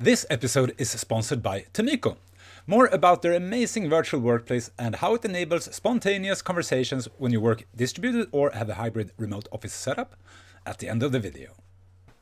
This episode is sponsored by Tomiko. More about their amazing virtual workplace and how it enables spontaneous conversations when you work distributed or have a hybrid remote office setup at the end of the video.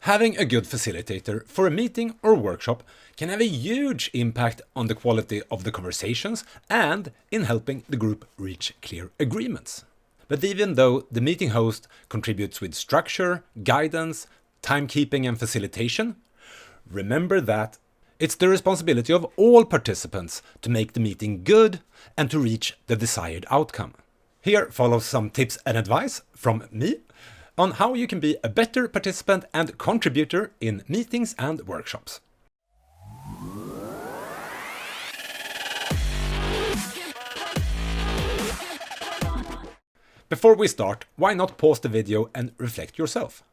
Having a good facilitator for a meeting or workshop can have a huge impact on the quality of the conversations and in helping the group reach clear agreements. But even though the meeting host contributes with structure, guidance, timekeeping and facilitation, remember that it's the responsibility of all participants to make the meeting good and to reach the desired outcome. Here follows some tips and advice from me on how you can be a better participant and contributor in meetings and workshops. Before we start, why not pause the video and reflect yourself?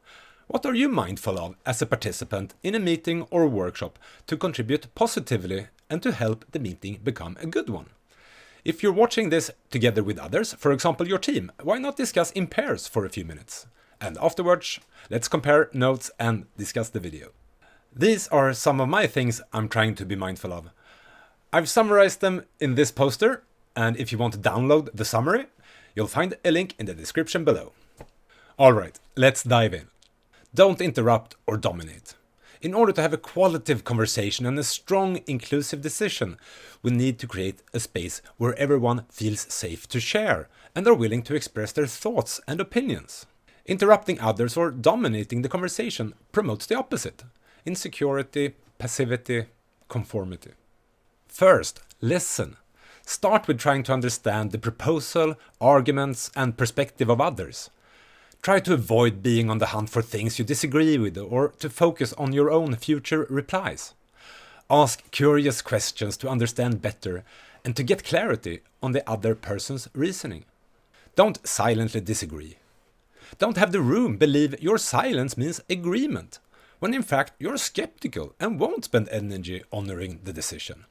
What are you mindful of as a participant in a meeting or workshop to contribute positively and to help the meeting become a good one? If you're watching this together with others, for example your team, why not discuss in pairs for a few minutes? And afterwards, let's compare notes and discuss the video. These are some of my things I'm trying to be mindful of. I've summarized them in this poster, and if you want to download the summary, you'll find a link in the description below. Alright, let's dive in. Don't interrupt or dominate. In order to have a qualitative conversation and a strong, inclusive decision, we need to create a space where everyone feels safe to share and are willing to express their thoughts and opinions. Interrupting others or dominating the conversation promotes the opposite: insecurity, passivity, conformity. First, listen. Start with trying to understand the proposal, arguments, and perspective of others. Try to avoid being on the hunt for things you disagree with or to focus on your own future replies. Ask curious questions to understand better and to get clarity on the other person's reasoning. Don't silently disagree. Don't have the room believe your silence means agreement, when in fact you're skeptical and won't spend energy honoring the decision.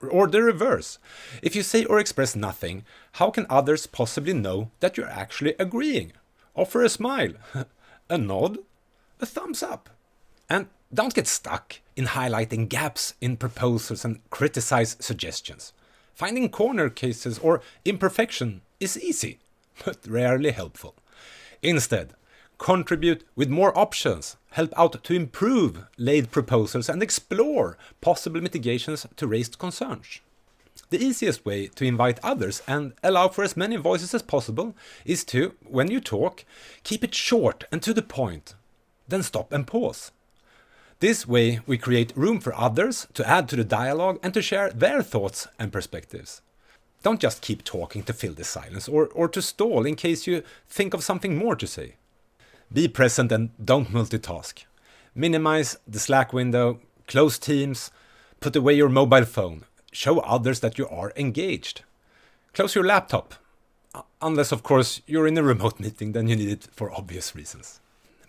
Or the reverse. If you say or express nothing, how can others possibly know that you're actually agreeing? Offer a smile, a nod, a thumbs up. And don't get stuck in highlighting gaps in proposals and criticize suggestions. Finding corner cases or imperfection is easy, but rarely helpful. Instead, contribute with more options, help out to improve laid proposals and explore possible mitigations to raised concerns. The easiest way to invite others and allow for as many voices as possible is to, when you talk, keep it short and to the point, then stop and pause. This way we create room for others to add to the dialogue and to share their thoughts and perspectives. Don't just keep talking to fill the silence or to stall in case you think of something more to say. Be present and don't multitask. Minimize the Slack window, close Teams, put away your mobile phone. Show others that you are engaged. Close your laptop. Unless, of course, you're in a remote meeting, then you need it for obvious reasons.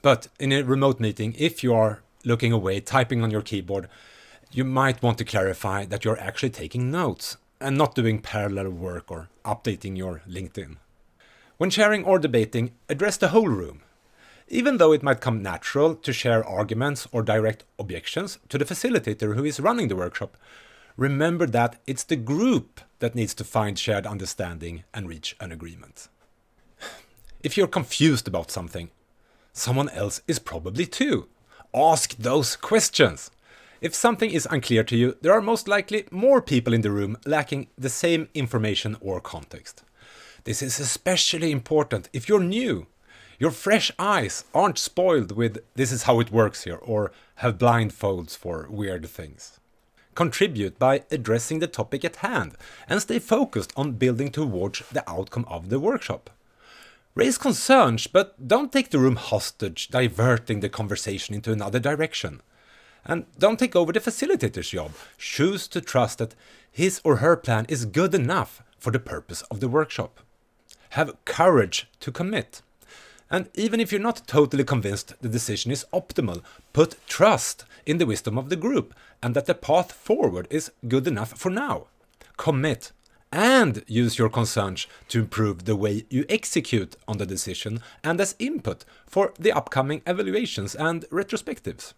But in a remote meeting, if you are looking away, typing on your keyboard, you might want to clarify that you're actually taking notes and not doing parallel work or updating your LinkedIn. When sharing or debating, address the whole room. Even though it might come natural to share arguments or direct objections to the facilitator who is running the workshop, remember that it's the group that needs to find shared understanding and reach an agreement. If you're confused about something, someone else is probably too. Ask those questions. If something is unclear to you, there are most likely more people in the room lacking the same information or context. This is especially important if you're new. Your fresh eyes aren't spoiled with "this is how it works here" or have blindfolds for weird things. Contribute by addressing the topic at hand and stay focused on building towards the outcome of the workshop. Raise concerns, but don't take the room hostage, diverting the conversation into another direction. And don't take over the facilitator's job. Choose to trust that his or her plan is good enough for the purpose of the workshop. Have courage to commit. And even if you're not totally convinced the decision is optimal, put trust in the wisdom of the group and that the path forward is good enough for now. Commit and use your concerns to improve the way you execute on the decision and as input for the upcoming evaluations and retrospectives.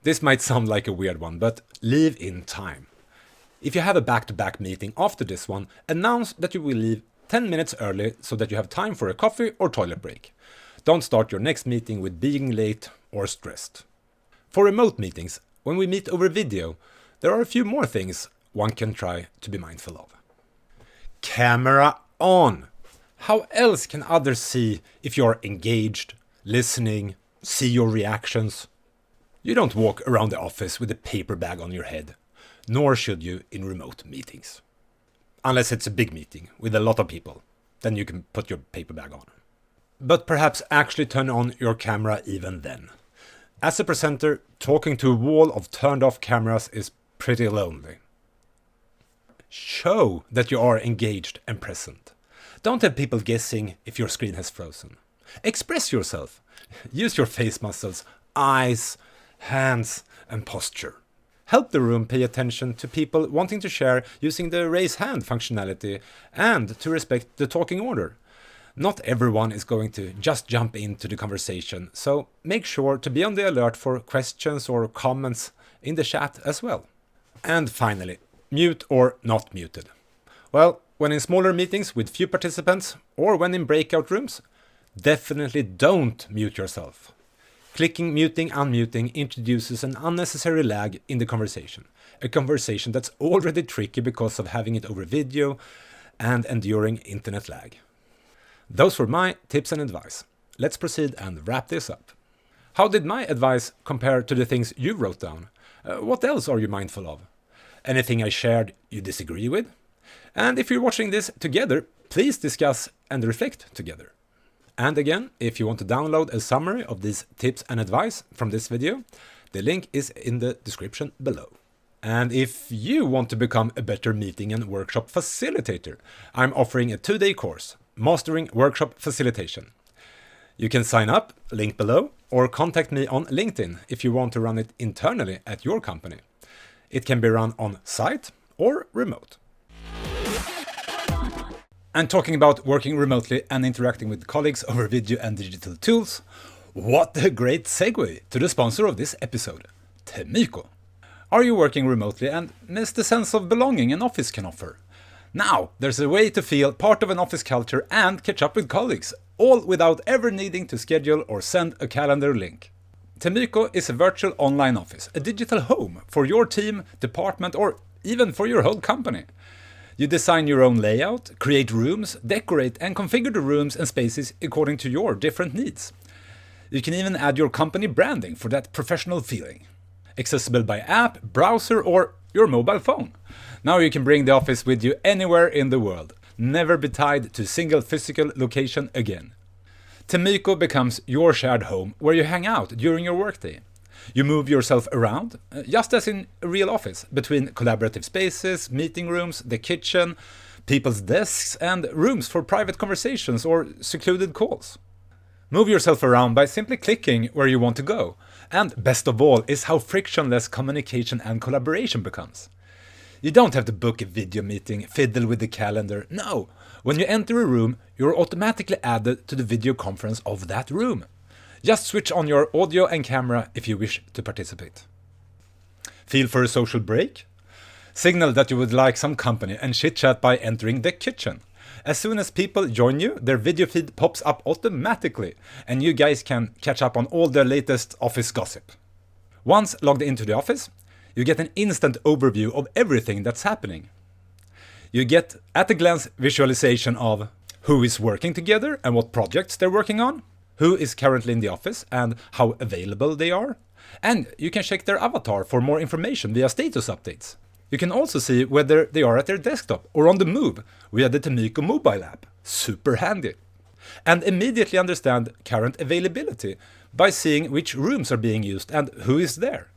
This might sound like a weird one, but leave in time. If you have a back-to-back meeting after this one, announce that you will leave 10 minutes early so that you have time for a coffee or toilet break. Don't start your next meeting with being late or stressed. For remote meetings, when we meet over video, there are a few more things one can try to be mindful of. Camera on! How else can others see if you're engaged, listening, see your reactions? You don't walk around the office with a paper bag on your head, nor should you in remote meetings. Unless it's a big meeting with a lot of people, then you can put your paper bag on. But perhaps actually turn on your camera even then. As a presenter, talking to a wall of turned off cameras is pretty lonely. Show that you are engaged and present. Don't have people guessing if your screen has frozen. Express yourself. Use your face muscles, eyes, hands, and posture. Help the room pay attention to people wanting to share using the raise hand functionality and to respect the talking order. Not everyone is going to just jump into the conversation, so make sure to be on the alert for questions or comments in the chat as well. And finally, mute or not muted. Well, when in smaller meetings with few participants or when in breakout rooms, definitely don't mute yourself. Clicking muting, unmuting introduces an unnecessary lag in the conversation. A conversation that's already tricky because of having it over video and enduring internet lag. Those were my tips and advice. Let's proceed and wrap this up. How did my advice compare to the things you wrote down? What else are you mindful of? Anything I shared you disagree with? And if you're watching this together, please discuss and reflect together. And again, if you want to download a summary of these tips and advice from this video, the link is in the description below. And if you want to become a better meeting and workshop facilitator, I'm offering a 2-day course, Mastering Workshop Facilitation. You can sign up, link below, or contact me on LinkedIn if you want to run it internally at your company. It can be run on site or remote. And talking about working remotely and interacting with colleagues over video and digital tools, what a great segue to the sponsor of this episode, Temyko. Are you working remotely and miss the sense of belonging an office can offer? Now, there's a way to feel part of an office culture and catch up with colleagues, all without ever needing to schedule or send a calendar link. Temyko is a virtual online office, a digital home for your team, department, or even for your whole company. You design your own layout, create rooms, decorate and configure the rooms and spaces according to your different needs. You can even add your company branding for that professional feeling. Accessible by app, browser, or your mobile phone. Now you can bring the office with you anywhere in the world. Never be tied to a single physical location again. Temyko becomes your shared home where you hang out during your workday. You move yourself around, just as in a real office, between collaborative spaces, meeting rooms, the kitchen, people's desks, and rooms for private conversations or secluded calls. Move yourself around by simply clicking where you want to go. And best of all is how frictionless communication and collaboration becomes. You don't have to book a video meeting, fiddle with the calendar. No, when you enter a room, you're automatically added to the video conference of that room. Just switch on your audio and camera if you wish to participate. Feel for a social break? Signal that you would like some company and chit-chat by entering the kitchen. As soon as people join you, their video feed pops up automatically, and you guys can catch up on all the latest office gossip. Once logged into the office, you get an instant overview of everything that's happening. You get at a glance visualization of who is working together and what projects they're working on, who is currently in the office and how available they are, and you can check their avatar for more information via status updates. You can also see whether they are at their desktop or on the move via the Temyko mobile app. Super handy. And immediately understand current availability by seeing which rooms are being used and who is there.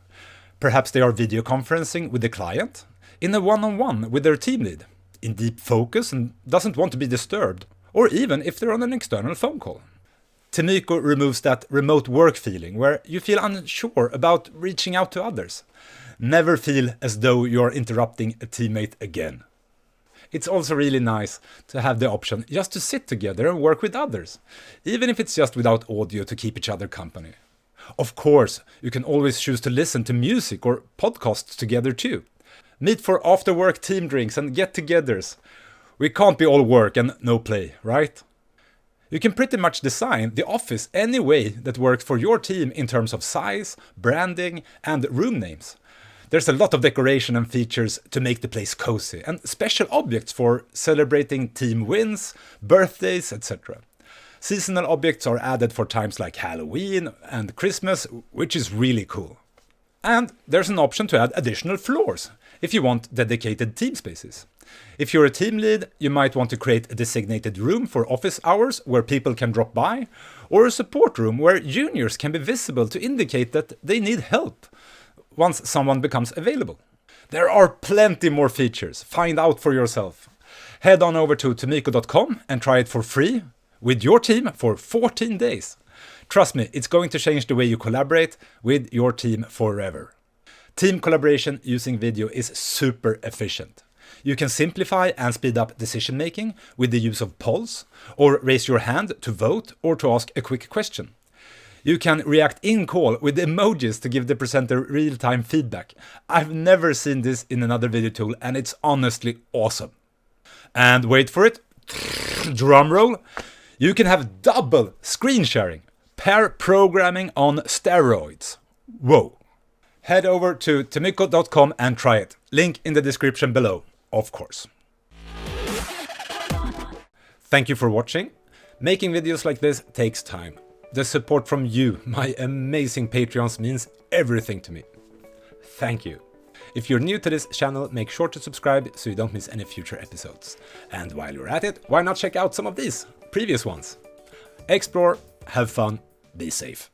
Perhaps they are video conferencing with the client, in a one-on-one with their team lead, in deep focus and doesn't want to be disturbed, or even if they're on an external phone call. Temyko removes that remote work feeling where you feel unsure about reaching out to others. Never feel as though you're interrupting a teammate again. It's also really nice to have the option just to sit together and work with others, even if it's just without audio to keep each other company. Of course, you can always choose to listen to music or podcasts together too. Meet for after-work team drinks and get-togethers. We can't be all work and no play, right? You can pretty much design the office any way that works for your team in terms of size, branding, and room names. There's a lot of decoration and features to make the place cozy, and special objects for celebrating team wins, birthdays, etc. Seasonal objects are added for times like Halloween and Christmas, which is really cool. And there's an option to add additional floors if you want dedicated team spaces. If you're a team lead, you might want to create a designated room for office hours where people can drop by, or a support room where juniors can be visible to indicate that they need help once someone becomes available. There are plenty more features. Find out for yourself. Head on over to tomiko.com and try it for free with your team for 14 days. Trust me, it's going to change the way you collaborate with your team forever. Team collaboration using video is super efficient. You can simplify and speed up decision making with the use of polls, or raise your hand to vote or to ask a quick question. You can react in call with emojis to give the presenter real-time feedback. I've never seen this in another video tool, and it's honestly awesome. And wait for it, drum roll, you can have double screen sharing, pair programming on steroids. Whoa. Head over to tomiko.com and try it. Link in the description below, of course. Thank you for watching. Making videos like this takes time. The support from you, my amazing Patreons, means everything to me. Thank you. If you're new to this channel, make sure to subscribe so you don't miss any future episodes. And while you're at it, why not check out some of these previous ones? Explore, have fun, be safe.